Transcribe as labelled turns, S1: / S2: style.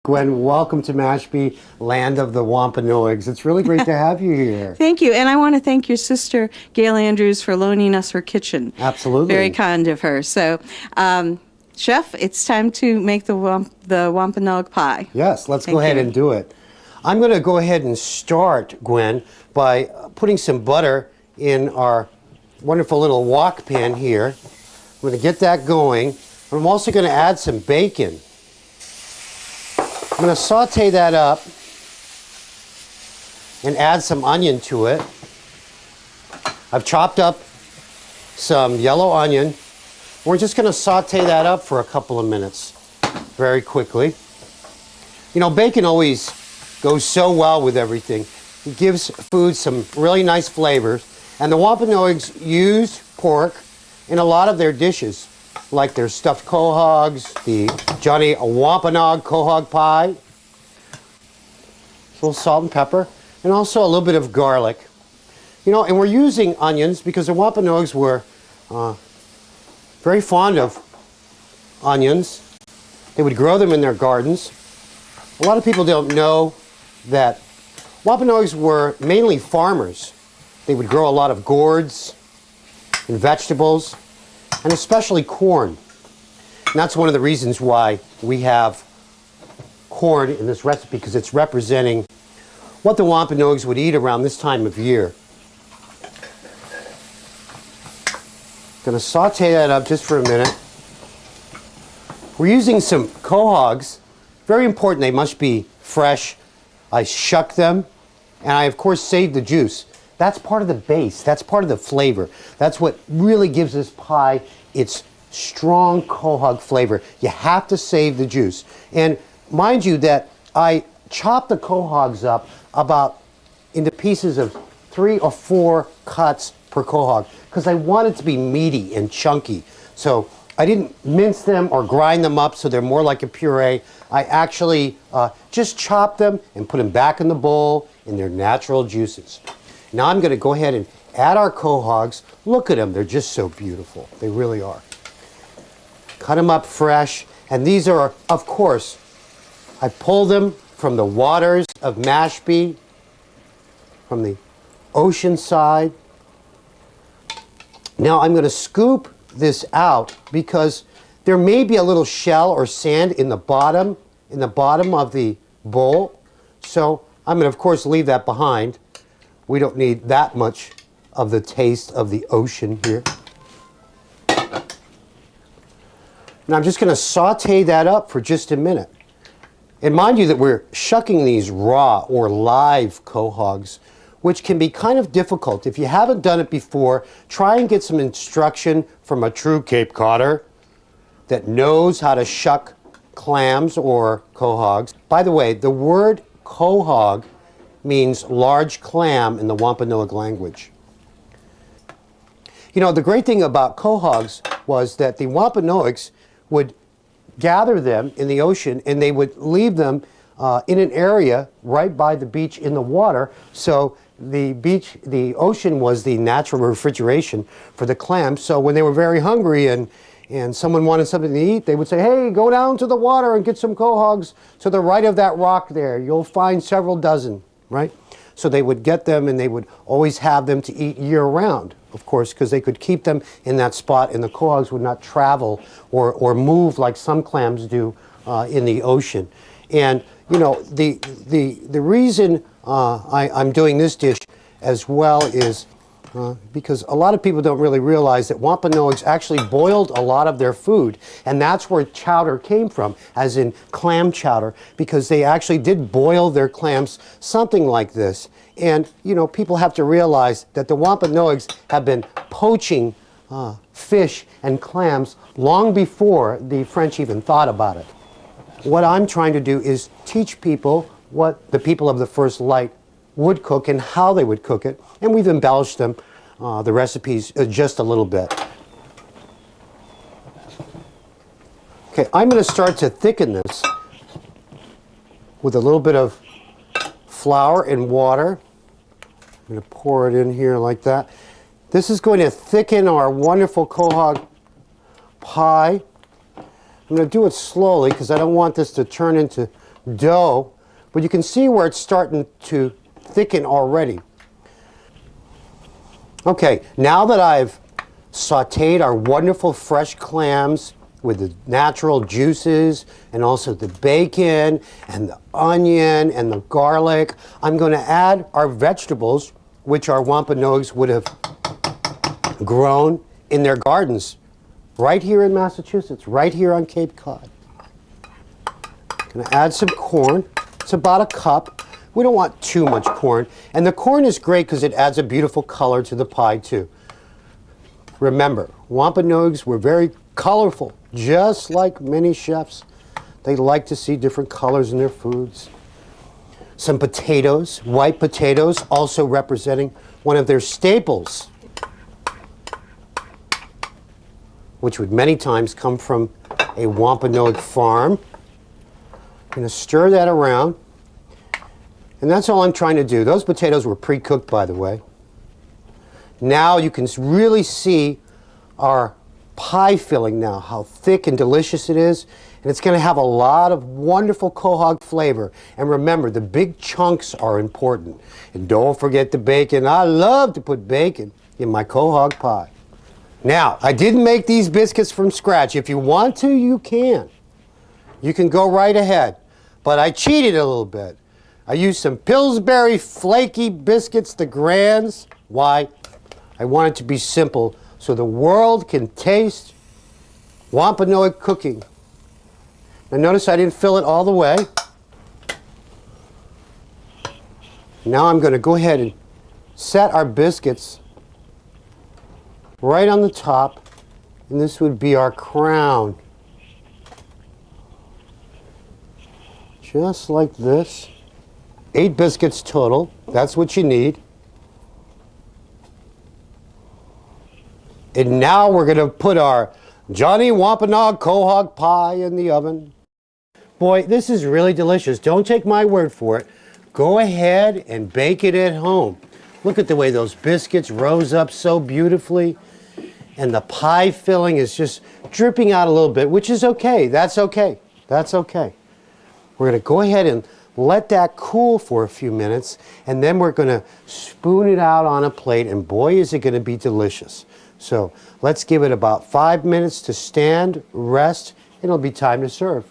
S1: Gwen, welcome to Mashpee, land of the Wampanoags. It's really great to have you here.
S2: Thank you, and I want to thank your sister, Gail Andrews, for loaning us her kitchen.
S1: Absolutely.
S2: Very kind of her. So, Chef, it's time to make the Wampanoag pie.
S1: Yes, let's go ahead and do it. I'm going to go ahead and start, Gwen, by putting some butter in our wonderful little wok pan here. I'm going to get that going. I'm also going to add some bacon. I'm going to saute that up and add some onion to it. I've chopped up some yellow onion. We're just going to saute that up for a couple of minutes very quickly. You know, bacon always goes so well with everything. It gives food some really nice flavors. And the Wampanoags use pork in a lot of their dishes, like their stuffed quahogs, the Johnny Wampanoag Quahog Pie, a little salt and pepper, and also a little bit of garlic. You know, and we're using onions because the Wampanoags were very fond of onions. They would grow them in their gardens. A lot of people don't know that Wampanoags were mainly farmers. They would grow a lot of gourds and vegetables, and especially corn. And that's one of the reasons why we have corn in this recipe, because it's representing what the Wampanoags would eat around this time of year. Going to saute that up just for a minute. We're using some quahogs. Very important, they must be fresh. I shuck them, and I, of course, save the juice. That's part of the base. That's part of the flavor. That's what really gives this pie its strong quahog flavor. You have to save the juice. And mind you that I chop the quahogs up about into pieces of 3 or 4 cuts per quahog because I want it to be meaty and chunky. So I didn't mince them or grind them up so they're more like a puree. I actually just chop them and put them back in the bowl in their natural juices. Now I'm going to go ahead and add our quahogs. Look at them. They're just so beautiful. They really are. Cut them up fresh. And these are, of course, I pulled them from the waters of Mashpee, from the ocean side. Now I'm going to scoop this out because there may be a little shell or sand in the bottom of the bowl. So I'm going to, of course, leave that behind. We don't need that much of the taste of the ocean here. Now I'm just going to saute that up for just a minute. And mind you that we're shucking these raw or live quahogs, which can be kind of difficult. If you haven't done it before, try and get some instruction from a true Cape Codder that knows how to shuck clams or quahogs. By the way, the word quahog means large clam in the Wampanoag language. You know, the great thing about quahogs was that the Wampanoags would gather them in the ocean and they would leave them in an area right by the beach in the water. So the ocean was the natural refrigeration for the clams. So when they were very hungry and someone wanted something to eat, they would say, hey, go down to the water and get some quahogs to the right of that rock there. You'll find several dozen. Right? So they would get them and they would always have them to eat year-round, of course, because they could keep them in that spot and the quahogs would not travel or move like some clams do in the ocean. And, you know, the reason I'm doing this dish as well is because a lot of people don't really realize that Wampanoags actually boiled a lot of their food, and that's where chowder came from, as in clam chowder, because they actually did boil their clams something like this. And, you know, people have to realize that the Wampanoags have been poaching fish and clams long before the French even thought about it. What I'm trying to do is teach people what the people of the First Light would cook and how they would cook it, and we've embellished them, the recipes, just a little bit. Okay, I'm going to start to thicken this with a little bit of flour and water. I'm going to pour it in here like that. This is going to thicken our wonderful quahog pie. I'm going to do it slowly because I don't want this to turn into dough, but you can see where it's starting to thicken already. Okay, now that I've sauteed our wonderful fresh clams with the natural juices and also the bacon and the onion and the garlic, I'm going to add our vegetables, which our Wampanoags would have grown in their gardens right here in Massachusetts, right here on Cape Cod. Going to add some corn. It's about a cup. We don't want too much corn. And the corn is great because it adds a beautiful color to the pie too. Remember, Wampanoags were very colorful, just like many chefs. They like to see different colors in their foods. Some potatoes, white potatoes, also representing one of their staples, which would many times come from a Wampanoag farm. I'm going to stir that around. And that's all I'm trying to do. Those potatoes were pre-cooked, by the way. Now you can really see our pie filling now, how thick and delicious it is. And it's going to have a lot of wonderful quahog flavor. And remember, the big chunks are important. And don't forget the bacon. I love to put bacon in my quahog pie. Now, I didn't make these biscuits from scratch. If you want to, you can. You can go right ahead. But I cheated a little bit. I used some Pillsbury flaky biscuits, the Grands. Why? I want it to be simple so the world can taste Wampanoag cooking. Now notice I didn't fill it all the way. Now I'm going to go ahead and set our biscuits right on the top, and this would be our crown. Just like this. 8 biscuits total. That's what you need. And now we're going to put our Johnny Wampanoag quahog pie in the oven. Boy, this is really delicious. Don't take my word for it. Go ahead and bake it at home. Look at the way those biscuits rose up so beautifully. And the pie filling is just dripping out a little bit, which is okay. That's okay. That's okay. We're going to go ahead and let that cool for a few minutes, and then we're going to spoon it out on a plate, and boy, is it going to be delicious. So let's give it about 5 minutes to stand, rest, and it'll be time to serve.